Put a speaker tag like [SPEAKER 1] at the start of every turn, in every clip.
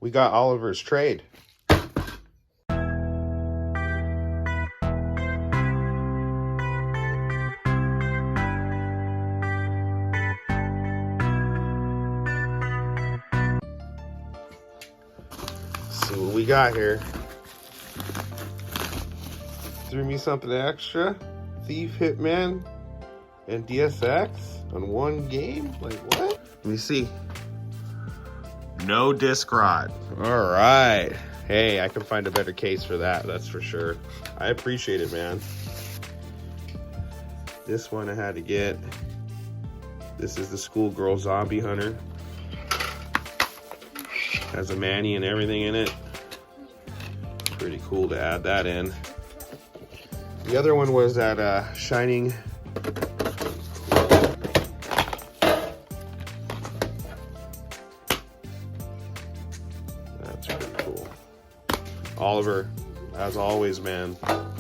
[SPEAKER 1] we got Oliver's trade. See what we got here. Threw me something extra. Thief, Hitman, and DSX on one game? Like what? Let me see. No disc rod. All right. Hey, I can find a better case for that, that's for sure. I appreciate it, man. This one I had to get. This is the Schoolgirl Zombie Hunter. Has a Manny and everything in it. Pretty cool to add that in. The other one was that Shining. That's pretty cool. Oliver, as always, man,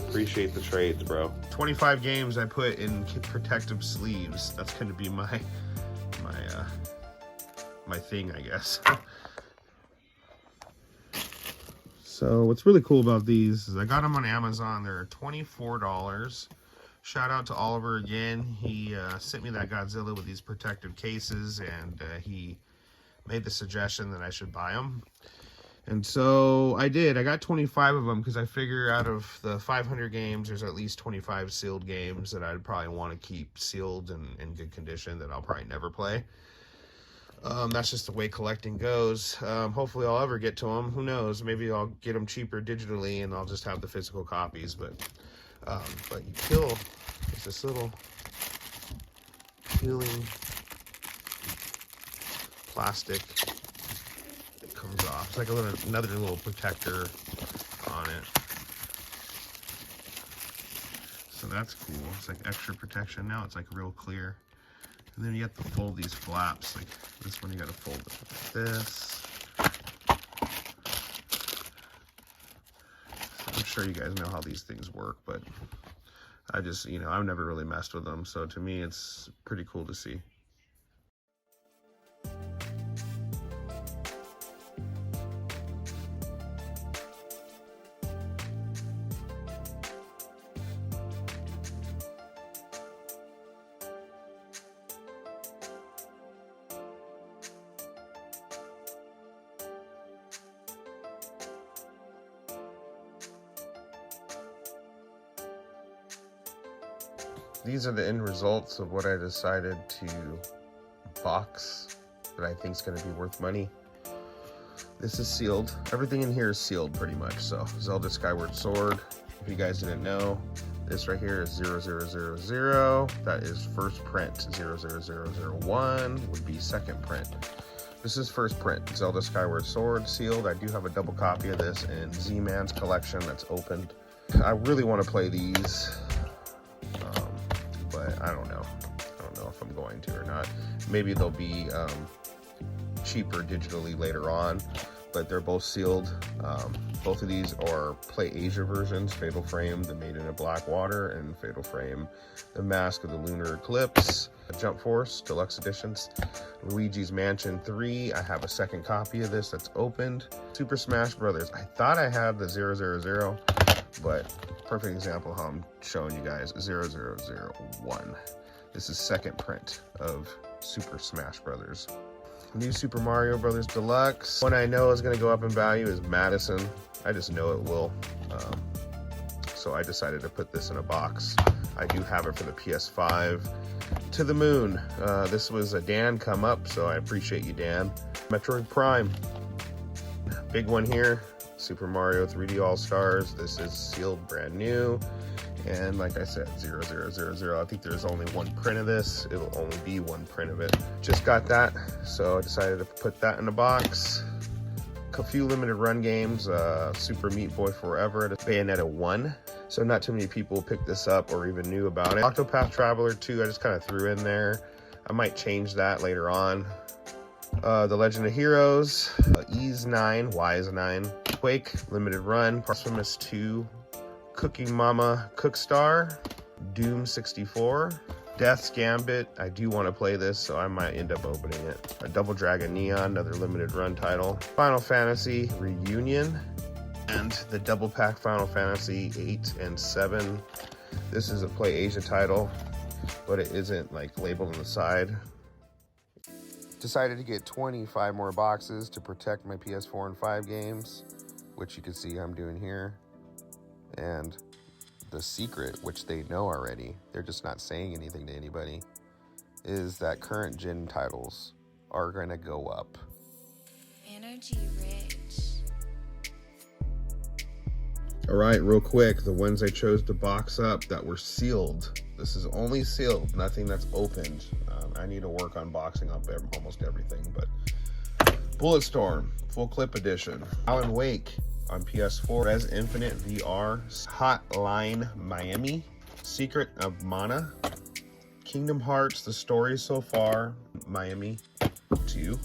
[SPEAKER 1] appreciate the trades, bro. 25 games I put in protective sleeves. That's gonna be my thing, I guess. So what's really cool about these is I got them on Amazon. They're $24. Shout out to Oliver again. He sent me that Godzilla with these protective cases, and he made the suggestion that I should buy them. And so I did. I got 25 of them because I figure out of the 500 games, there's at least 25 sealed games that I'd probably want to keep sealed and in good condition that I'll probably never play. That's just the way collecting goes. Hopefully I'll ever get to them. Who knows? Maybe I'll get them cheaper digitally and I'll just have the physical copies. But you peel, there's this little peeling plastic that comes off. It's like another little protector on it. So that's cool. It's like extra protection. Now it's like real clear. And then you have to fold these flaps. Like this one, you got to fold it like this. So I'm sure you guys know how these things work, but I just, I've never really messed with them. So to me, it's pretty cool to see. These are the end results of what I decided to box that I think is going to be worth money. This is sealed. Everything in here is sealed pretty much. So Zelda Skyward Sword, if you guys didn't know, this right here is 0000. That is first print. 00001 would be second print. This is first print. Zelda Skyward Sword sealed. I do have a double copy of this in Z-Man's collection that's opened. I really want to play these. But I don't know. I don't know if I'm going to or not. Maybe they'll be cheaper digitally later on, but they're both sealed. Both of these are Play Asia versions, Fatal Frame, the Maiden of Blackwater, and Fatal Frame, the Mask of the Lunar Eclipse, Jump Force, Deluxe Editions. Luigi's Mansion 3, I have a second copy of this that's opened. Super Smash Brothers, I thought I had the 000, but perfect example how I'm showing you guys 0001. This is second print of Super Smash Brothers. New Super Mario Brothers Deluxe. One I know is going to go up in value is Madison. I just know it will. So I decided to put this in a box. I do have it for the PS5. To the Moon. This was a Dan come up, so I appreciate you, Dan. Metroid Prime. Big one here. Super Mario 3D All-Stars. This is sealed brand new. And like I said, 0000. I think there's only one print of this. It'll only be one print of it. Just got that, so I decided to put that in a box. A few limited run games. Super Meat Boy Forever, Bayonetta 1. So not too many people picked this up or even knew about it. Octopath Traveler 2, I just kind of threw in there. I might change that later on. The Legend of Heroes, Ys 9, Ys 9, Quake, Limited Run, Blasphemous 2, Cooking Mama Cookstar, Doom 64, Death's Gambit. I do want to play this, so I might end up opening it. A Double Dragon Neon, another limited run title. Final Fantasy Reunion, and the double pack Final Fantasy 8 and 7. This is a Play Asia title, but it isn't like labeled on the side. Decided to get 25 more boxes to protect my PS4 and 5 games, which you can see I'm doing here. And the secret, which they know already, they're just not saying anything to anybody, is that current gen titles are going to go up.
[SPEAKER 2] Energy rich.
[SPEAKER 1] All right, real quick, the ones I chose to box up that were sealed. This is only sealed, nothing that's opened. I need to work on boxing up almost everything, but Bulletstorm, Full Clip Edition. Alan Wake on PS4, Res Infinite VR, Hotline Miami, Secret of Mana, Kingdom Hearts, the story so far, Miami 2.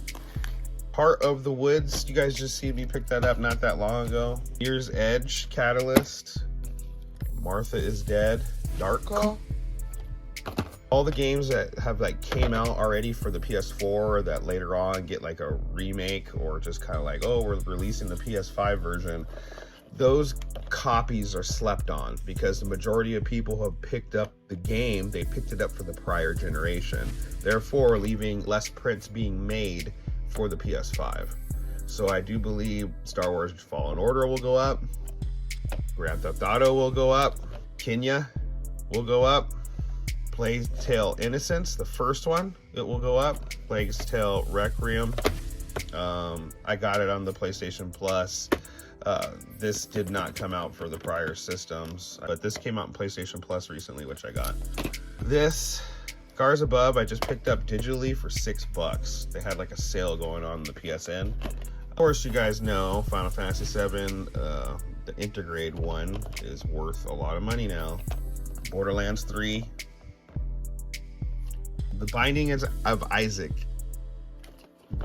[SPEAKER 1] Heart of the Woods, you guys just seen me pick that up not that long ago. Mirror's Edge, Catalyst, Martha is Dead, Dark Claw. All the games that have like came out already for the PS4 that later on get like a remake or just kind of like, oh, we're releasing the PS5 version, those copies are slept on because the majority of people who have picked up the game, they picked it up for the prior generation, therefore leaving less prints being made for the PS5. So I do believe Star Wars Fallen Order will go up, Grand Theft Auto will go up, Kenya will go up, Plague's Tale Innocence, the first one, it will go up. Plague's Tale Requiem, I got it on the PlayStation Plus. This did not come out for the prior systems, but this came out in PlayStation Plus recently, which I got. This Scars Above, I just picked up digitally for $6. They had like a sale going on the PSN. Of course, you guys know Final Fantasy VII, the Intergrade one is worth a lot of money now. Borderlands 3. The Binding of Isaac.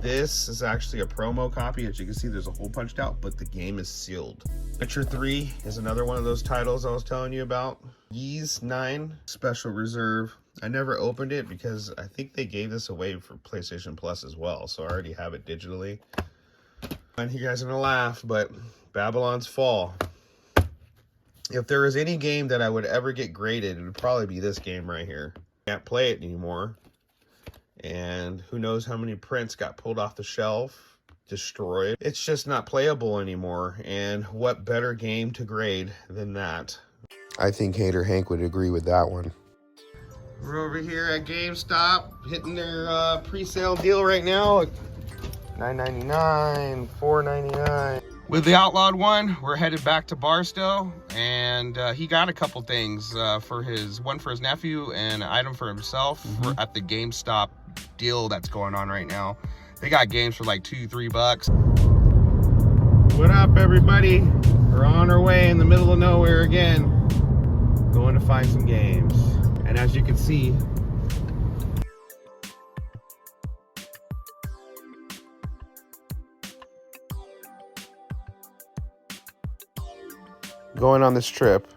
[SPEAKER 1] This is actually a promo copy. As you can see, there's a hole punched out, but the game is sealed. Witcher 3 is another one of those titles I was telling you about. Ys 9 Special Reserve. I never opened it because I think they gave this away for PlayStation Plus as well, so I already have it digitally. And you guys are gonna laugh, but Babylon's Fall. If there is any game that I would ever get graded, it would probably be this game right here. Can't play it anymore. And who knows how many prints got pulled off the shelf, destroyed. It's just not playable anymore. And what better game to grade than that? I think Hater Hank would agree with that one. We're over here at GameStop, hitting their pre-sale deal right now. $9.99, $4.99. With the Outlawed one, we're headed back to Barstow, and he got a couple things for his nephew and an item for himself. We're at the GameStop deal that's going on right now. They got games for like $2-3. What up, everybody? We're on our way in the middle of nowhere again, going to find some games. And as you can see, going on this trip,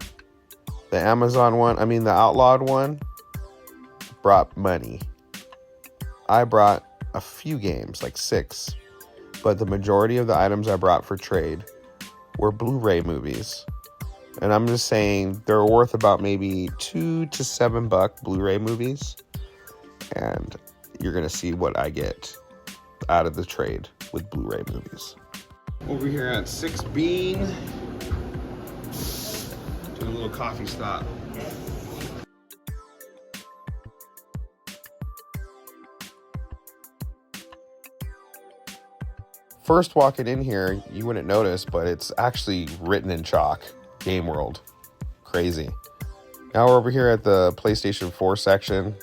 [SPEAKER 1] the Amazon one, the Outlawed one, brought money. I brought a few games, like 6, but the majority of the items I brought for trade were Blu Ray movies. And I'm just saying they're worth about maybe $2 to $7 Blu Ray movies. And you're going to see what I get out of the trade with Blu Ray movies. Over here at 6 Bean. Doing a little coffee stop. First walking in here, you wouldn't notice, but it's actually written in chalk. GameWorld. Crazy. Now we're over here at the PlayStation 4 section.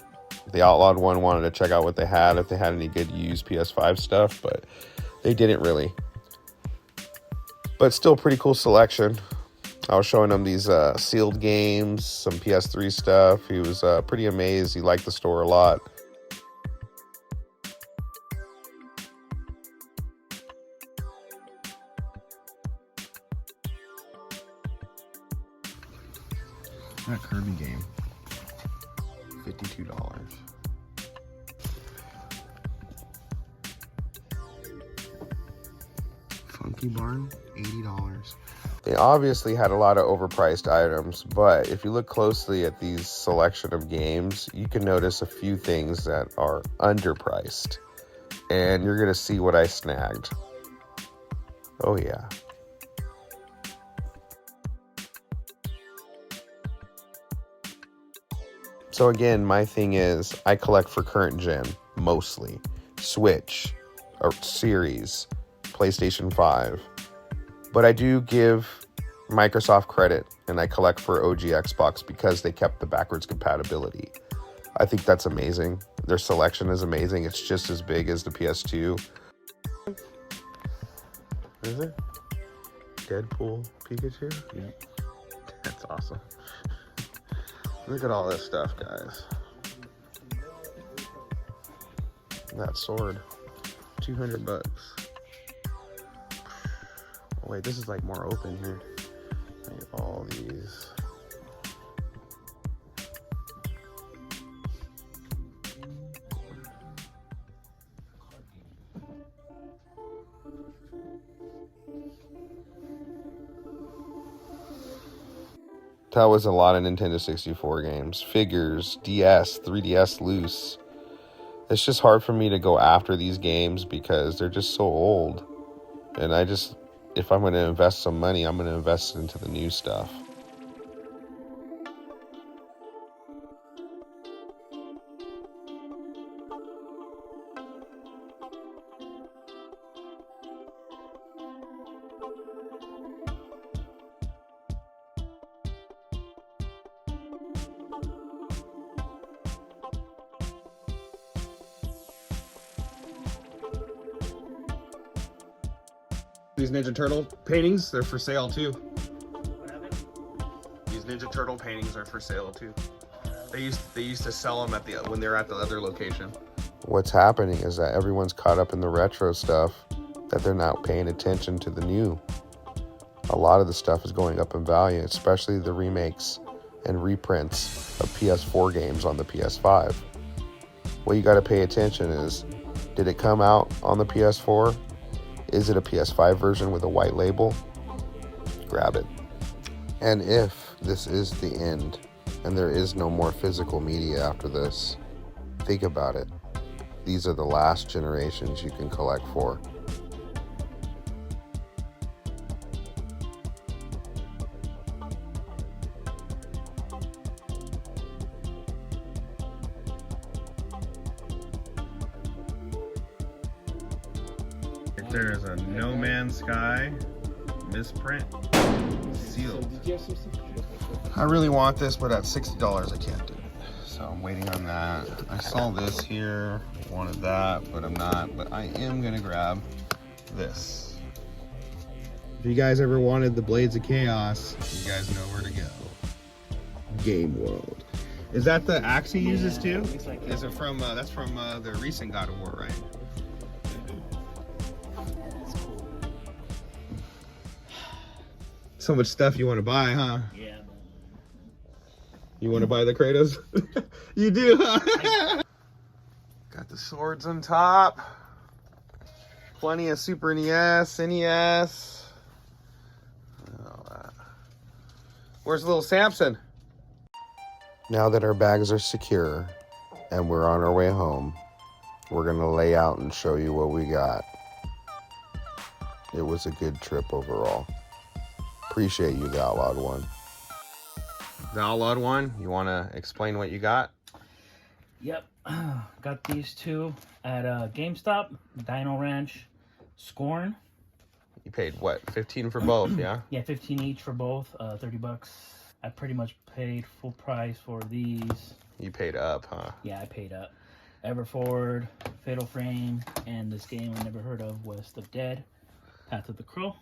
[SPEAKER 1] The Outlawed one wanted to check out what they had, if they had any good used PS5 stuff, but they didn't really. But still pretty cool selection. I was showing him these sealed games, some PS3 stuff. He was pretty amazed. He liked the store a lot. That Kirby game. $52. Funky Barn, $80. They obviously had a lot of overpriced items, but if you look closely at these selection of games, you can notice a few things that are underpriced. And you're gonna see what I snagged. Oh yeah. So again, my thing is I collect for current gen, mostly. Switch, or series, PlayStation 5. But I do give Microsoft credit, and I collect for OG Xbox because they kept the backwards compatibility. I think that's amazing. Their selection is amazing. It's just as big as the PS2. Is it? Deadpool Pikachu?
[SPEAKER 3] Yeah.
[SPEAKER 1] That's awesome. Look at all this stuff, guys. That sword, $200. Oh, wait, this is like more open here. All these. That was a lot of Nintendo 64 games. Figures, DS, 3DS loose. It's just hard for me to go after these games because they're just so old. And if I'm going to invest some money, I'm going to invest into the new stuff. These Ninja Turtle paintings, they're for sale too. These Ninja Turtle paintings are for sale too. They used to sell them when they're at the other location. What's happening is that everyone's caught up in the retro stuff that they're not paying attention to the new. A lot of the stuff is going up in value, especially the remakes and reprints of PS4 games on the PS5. What you got to pay attention is, did it come out on the PS4? Is it a PS5 version with a white label? Grab it. And if this is the end and there is no more physical media after this, think about it. These are the last generations you can collect for. There is a No Man's Sky misprint sealed. I really want this, but at $60 I can't do it. So I'm waiting on that. I saw this here, wanted that, but I'm not. But I am gonna grab this. If you guys ever wanted the Blades of Chaos, you guys know where to go. GameWorld. Is that the axe he uses too? Is it from? That's from the recent God of War, right? So much stuff you want to buy, huh?
[SPEAKER 3] Yeah.
[SPEAKER 1] You want to buy the Kratos? You do, huh? Got the swords on top. Plenty of Super NES, NES. All that. Where's little Samson? Now that our bags are secure and we're on our way home, we're going to lay out and show you what we got. It was a good trip overall. Appreciate you, the Outlawed One. The Outlawed One, you want to explain what you got?
[SPEAKER 3] Yep. Got these two at GameStop, Dino Ranch, Scorn.
[SPEAKER 1] You paid what, 15 for both, yeah?
[SPEAKER 3] Yeah, 15 each for both, $30. I pretty much paid full price for these.
[SPEAKER 1] You paid up, huh?
[SPEAKER 3] Yeah, I paid up. Everforward, Fatal Frame, and this game I never heard of, West of Dead, Path of the Crow.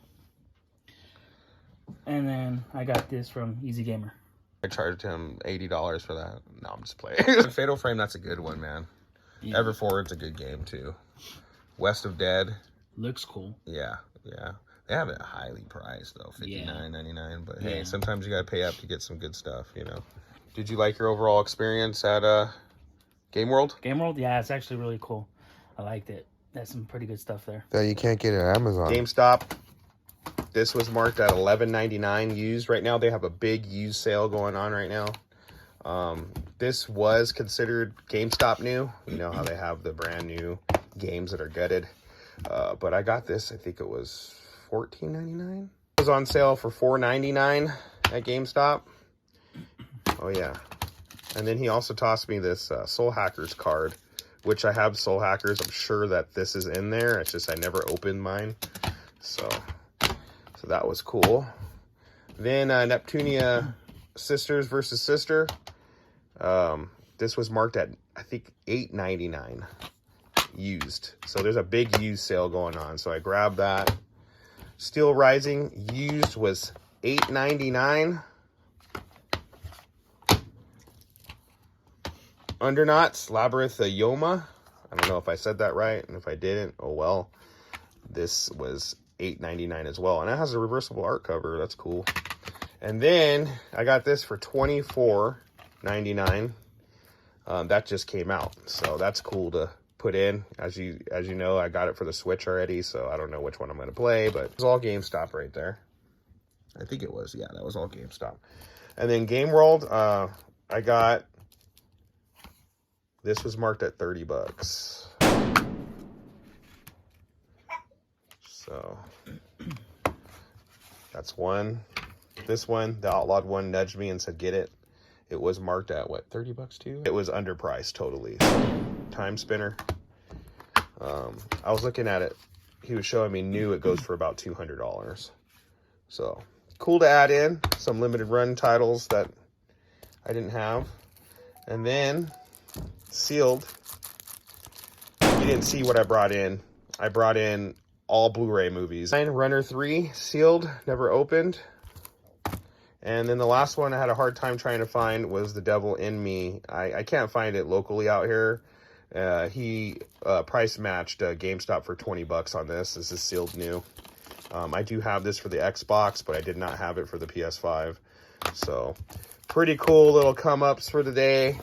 [SPEAKER 3] And then I got this from Easy Gamer.
[SPEAKER 1] I charged him $80 for that. No, I'm just playing. Fatal Frame, that's a good one, man. Yeah. Everforward's a good game, too. West of Dead.
[SPEAKER 3] Looks cool.
[SPEAKER 1] Yeah, yeah. They have it highly priced, though. $59.99. But hey, sometimes you got to pay up to get some good stuff, you know. Did you like your overall experience at GameWorld?
[SPEAKER 3] GameWorld, yeah, it's actually really cool. I liked it. There's some pretty good stuff there.
[SPEAKER 4] That you can't get at Amazon.
[SPEAKER 1] GameStop. This was marked at $11.99 used. Right now, they have a big used sale going on right now. This was considered GameStop new. You know how they have the brand new games that are gutted. But I got this, I think it was $14.99. It was on sale for $4.99 at GameStop. Oh, yeah. And then he also tossed me this Soul Hackers card, which I have Soul Hackers. I'm sure that this is in there. It's just I never opened mine. So that was cool. Then Neptunia Sisters versus Sister. This was marked at, I think, $8.99 used. So there's a big used sale going on. So I grabbed that. Steel Rising used was $8.99. Underknots Labyrinth Yoma. I don't know if I said that right, and if I didn't, oh well. This was $8.99 as well, and it has a reversible art cover. That's cool. And then I got this for $24.99. That just came out, so that's cool to put in. As you know, I got it for the Switch already, so I don't know which one I'm going to play, but it was all GameStop right there. I think it was. Yeah, that was all GameStop. And then GameWorld, I got... This was marked at $30. So that's one. This one, the Outlawed one, nudged me and said, get it. It was marked at what, $30 too? It was underpriced totally. Time Spinner. I was looking at it. He was showing me new. It goes for about $200. So cool to add in some limited run titles that I didn't have. And then sealed. You didn't see what I brought in. I brought in all Blu Ray movies. Runner 3 sealed, never opened. And then the last one I had a hard time trying to find was The Devil in Me. I can't find it locally out here. He price matched GameStop for $20 on this. This is sealed new. I do have this for the Xbox, but I did not have it for the PS5. So pretty cool little come ups for the day.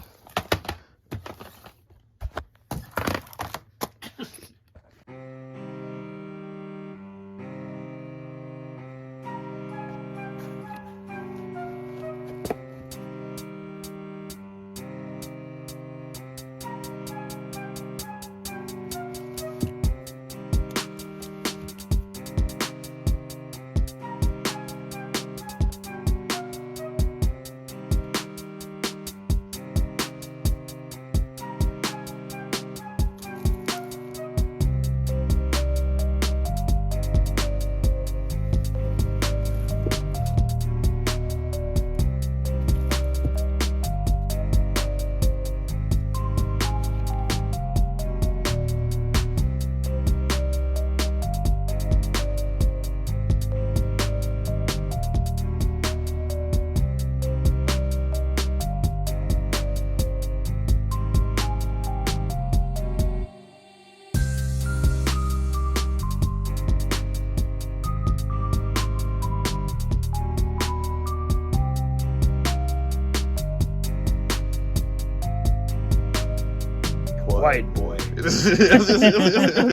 [SPEAKER 3] White boy.